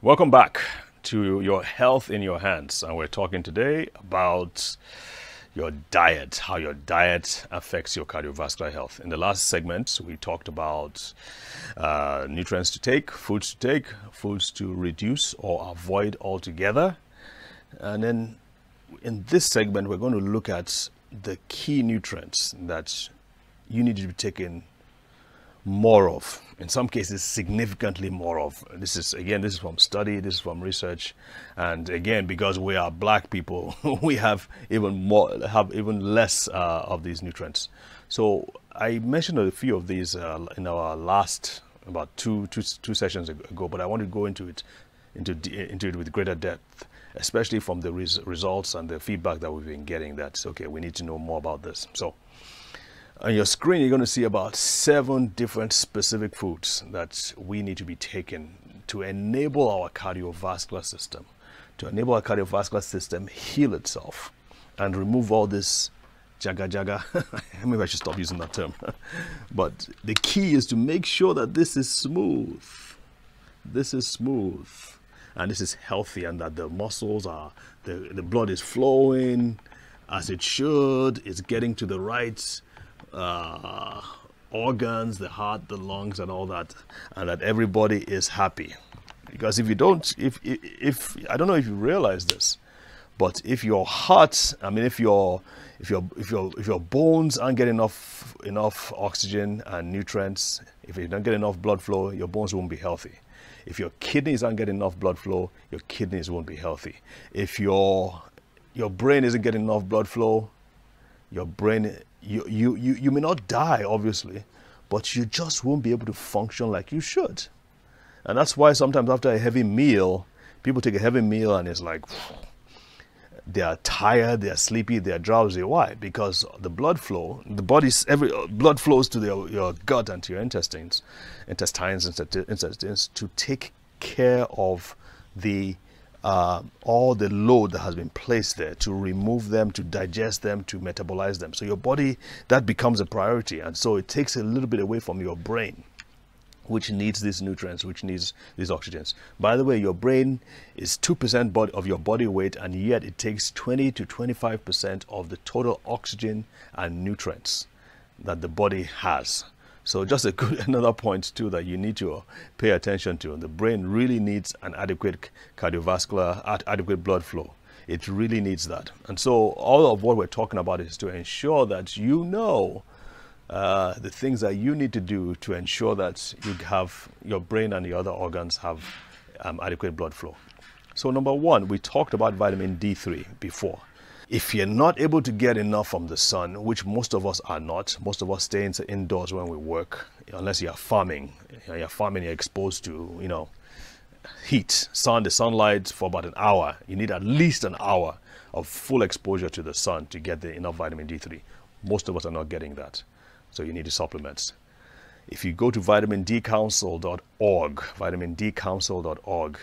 Welcome back to Your Health in Your Hands, and we're talking today about your diet, how your diet affects your cardiovascular health. In the last segment, we talked about nutrients to take, foods to reduce or avoid altogether. And then in this segment, we're going to look at the key nutrients that you need to be taking more of, in some cases significantly more of. This is from study, this is from research, and again, because we are black people, we have even less of these nutrients. So I mentioned a few of these in our last about two sessions ago, but I want to go into it with greater depth, especially from the results and the feedback that we've been getting. That's okay, we need to know more about this. So on your screen, you're going to see about 7 different specific foods that we need to be taking to enable our cardiovascular system, heal itself and remove all this jaga. Maybe I should stop using that term. But the key is to make sure that this is smooth. And this is healthy, and that the muscles are, the blood is flowing as it should. It's getting to the right organs, the heart, the lungs, and all that, and that everybody is happy. Because if you don't, if I don't know if you realize this, but if your heart, if your bones aren't getting enough oxygen and nutrients, if you don't get enough blood flow, your bones won't be healthy. If your kidneys aren't getting enough blood flow, your kidneys won't be healthy. If your brain isn't getting enough blood flow, your brain, you may not die, obviously, but you just won't be able to function like you should. And that's why sometimes after a heavy meal, people take a heavy meal and it's like they are tired, they are sleepy, they are drowsy. Why? Because the blood flow, blood flows to your gut and to your intestines to take care of all the load that has been placed there, to remove them, to digest them, to metabolize them. So your body, that becomes a priority, and so it takes a little bit away from your brain, which needs these nutrients, which needs these oxygens. By the way, your brain is 2% of your body weight, and yet it takes 20 to 25% of the total oxygen and nutrients that the body has. So just another point too that you need to pay attention to. The brain really needs an adequate adequate blood flow. It really needs that. And so all of what we're talking about is to ensure that you know the things that you need to do to ensure that you have your brain and the other organs have adequate blood flow. So number 1, we talked about vitamin D3 before. If you're not able to get enough from the sun, which most of us are not, most of us stay indoors when we work, unless you're farming. You're exposed to, heat, the sunlight for about an hour. You need at least an hour of full exposure to the sun to get enough vitamin D3. Most of us are not getting that, so you need supplements. If you go to vitamindcouncil.org,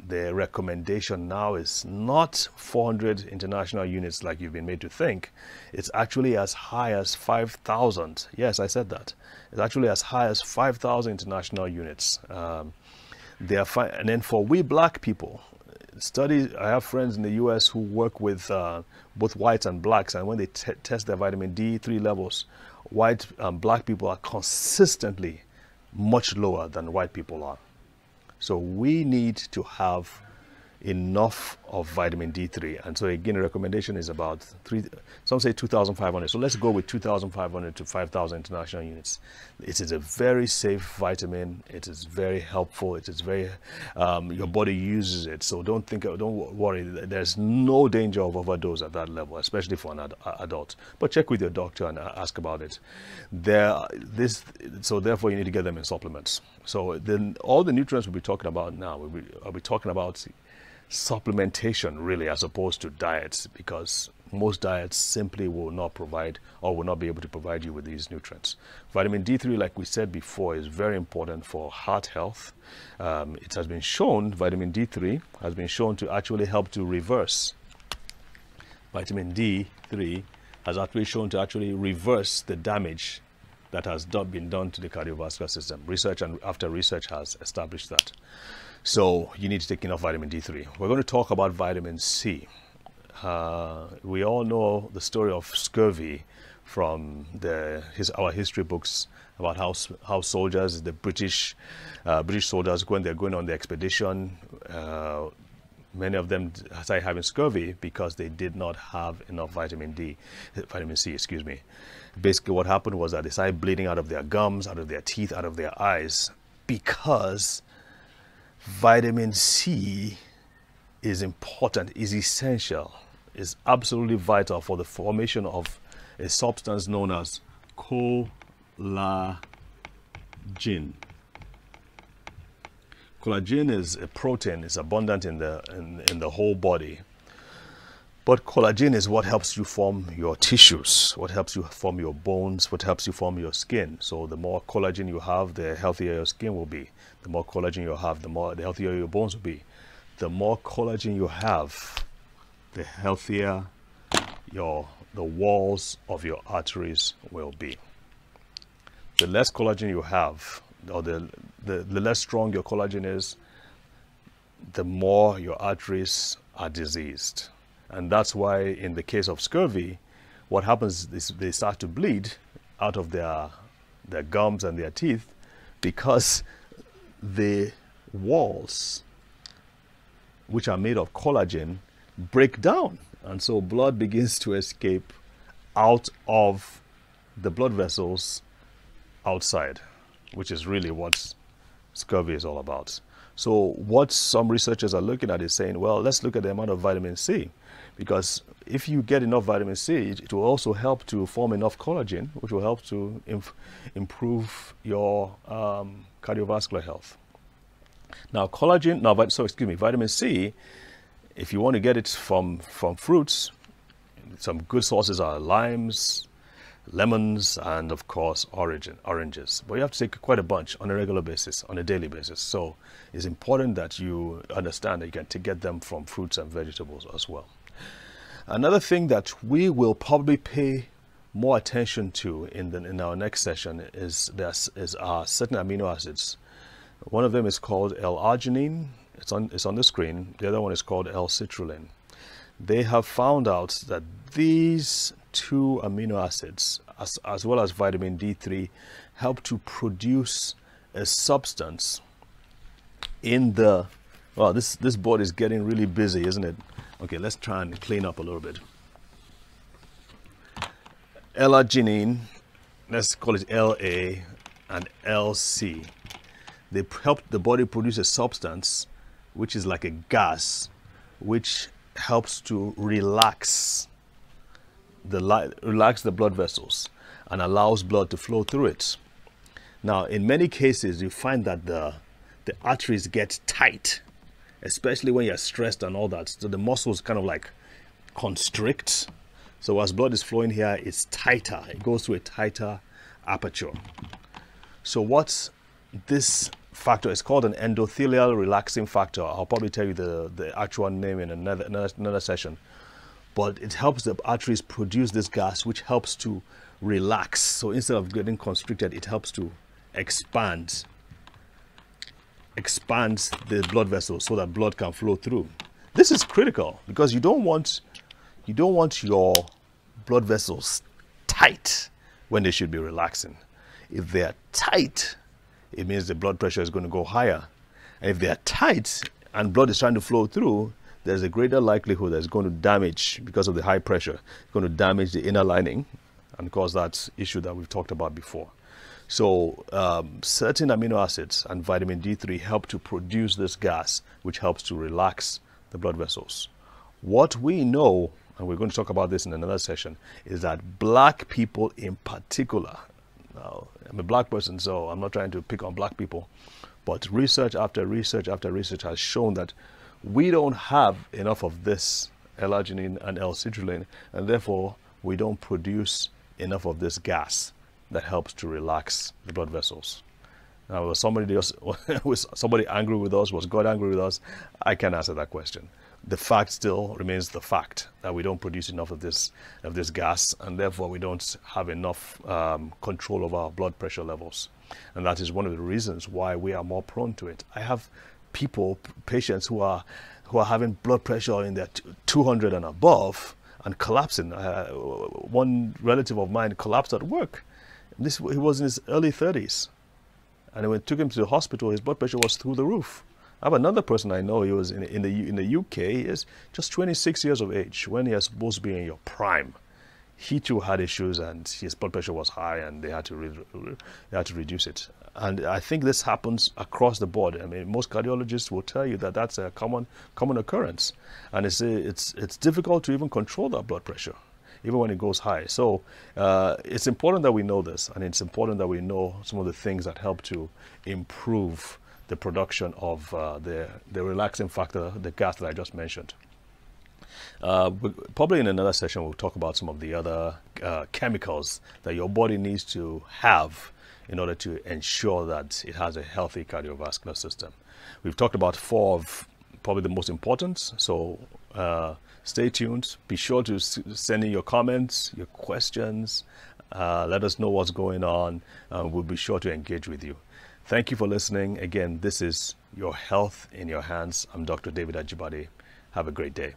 the recommendation now is not 400 international units like you've been made to think. It's actually as high as 5,000. Yes, I said that. It's actually as high as 5,000 international units. They are fine. And then for we black people, I have friends in the US who work with both whites and blacks, and when they test their vitamin D3 levels, white and black people are consistently much lower than white people are. So we need to have enough of vitamin D3. And so again, the recommendation is about some say 2,500. So let's go with 2,500 to 5,000 international units. It is a very safe vitamin. It is very helpful. It is very, your body uses it. So don't worry. There's no danger of overdose at that level, especially for an adult. But check with your doctor and ask about it. So therefore you need to get them in supplements. So then all the nutrients we'll be talking about now, I'll be talking about supplementation really, as opposed to diets, because most diets simply will not provide or will not be able to provide you with these nutrients. Vitamin D3, like we said before, is very important for heart health. It has been shown, vitamin D3 has been shown to actually help to reverse. Vitamin D3 has actually shown to actually reverse the damage that has been done to the cardiovascular system. Research and after research has established that. So you need to take enough vitamin D3. We're going to talk about vitamin C. We all know the story of scurvy from our history books about how soldiers, the British soldiers, when they're going on the expedition, many of them started having scurvy because they did not have enough vitamin C, excuse me. Basically what happened was that they started bleeding out of their gums, out of their teeth, out of their eyes, because vitamin C is important, is essential, is absolutely vital for the formation of a substance known as collagen. Collagen is a protein, it's abundant in the whole body. But collagen is what helps you form your tissues, what helps you form your bones, what helps you form your skin. So the more collagen you have, the healthier your skin will be. The more collagen you have, the healthier your bones will be. The more collagen you have, the healthier the walls of your arteries will be. The less collagen you have, or the less strong your collagen is, the more your arteries are diseased. And that's why in the case of scurvy, what happens is they start to bleed out of their gums and their teeth because the walls, which are made of collagen, break down. And so blood begins to escape out of the blood vessels outside, which is really what scurvy is all about. So what some researchers are looking at is saying, well, let's look at the amount of vitamin C, because if you get enough vitamin C, it will also help to form enough collagen, which will help to improve your cardiovascular health. Now vitamin C, if you want to get it from fruits, some good sources are limes, lemons, and of course oranges. But you have to take quite a bunch on a regular basis, on a daily basis. So it's important that you understand that you can get them from fruits and vegetables as well. Another thing that we will probably pay more attention to in our next session is certain amino acids. One of them is called L-arginine. It's on the screen. The other one is called L-citrulline. They have found out that these two amino acids, as well as vitamin D3, help to produce a substance in the... Well, this board is getting really busy, isn't it? Okay, let's try and clean up a little bit. L-arginine, let's call it LA, and LC. They help the body produce a substance which is like a gas, which helps to relax the blood vessels and allows blood to flow through it. Now, in many cases, you find that the arteries get tight, especially when you're stressed and all that. So the muscles kind of like constrict. So as blood is flowing here, it's tighter. It goes through a tighter aperture. So what's this factor? It's called an endothelial relaxing factor. I'll probably tell you the actual name in another session. But it helps the arteries produce this gas, which helps to relax. So instead of getting constricted, it helps to expands the blood vessels so that blood can flow through. This is critical because you don't want your blood vessels tight when they should be relaxing. If they're tight, it means the blood pressure is going to go higher. And if they're tight and blood is trying to flow through, there's a greater likelihood that it's going to damage, because of the high pressure, it's going to damage the inner lining and cause that issue that we've talked about before. So certain amino acids and vitamin D3 help to produce this gas, which helps to relax the blood vessels. What we know, and we're going to talk about this in another session, is that black people in particular, now I'm a black person, so I'm not trying to pick on black people, but research after research after research has shown that we don't have enough of this L-arginine and L-citrulline, and therefore we don't produce enough of this gas that helps to relax the blood vessels. Now, was somebody angry with us? Was God angry with us? I can't answer that question. The fact still remains the fact that we don't produce enough of this gas, and therefore we don't have enough control of our blood pressure levels. And that is one of the reasons why we are more prone to it. I have patients who are having blood pressure in their 200 and above and collapsing. One relative of mine collapsed at work. He was in his early 30s, and when we took him to the hospital, his blood pressure was through the roof. I have another person I know. He was in the UK. He is just 26 years of age, when he is supposed to be in your prime. He too had issues, and his blood pressure was high, and they had to reduce it. And I think this happens across the board. I mean, most cardiologists will tell you that that's a common occurrence, and it's difficult to even control that blood pressure, even when it goes high. So it's important that we know this, and it's important that we know some of the things that help to improve the production of the relaxing factor, the gas that I just mentioned. Probably in another session, we'll talk about some of the other chemicals that your body needs to have in order to ensure that it has a healthy cardiovascular system. We've talked about 4 of probably the most important, so stay tuned. Be sure to send in your comments, your questions. Let us know what's going on. We'll be sure to engage with you. Thank you for listening. Again, this is Your Health in Your Hands. I'm Dr. David Ajibade. Have a great day.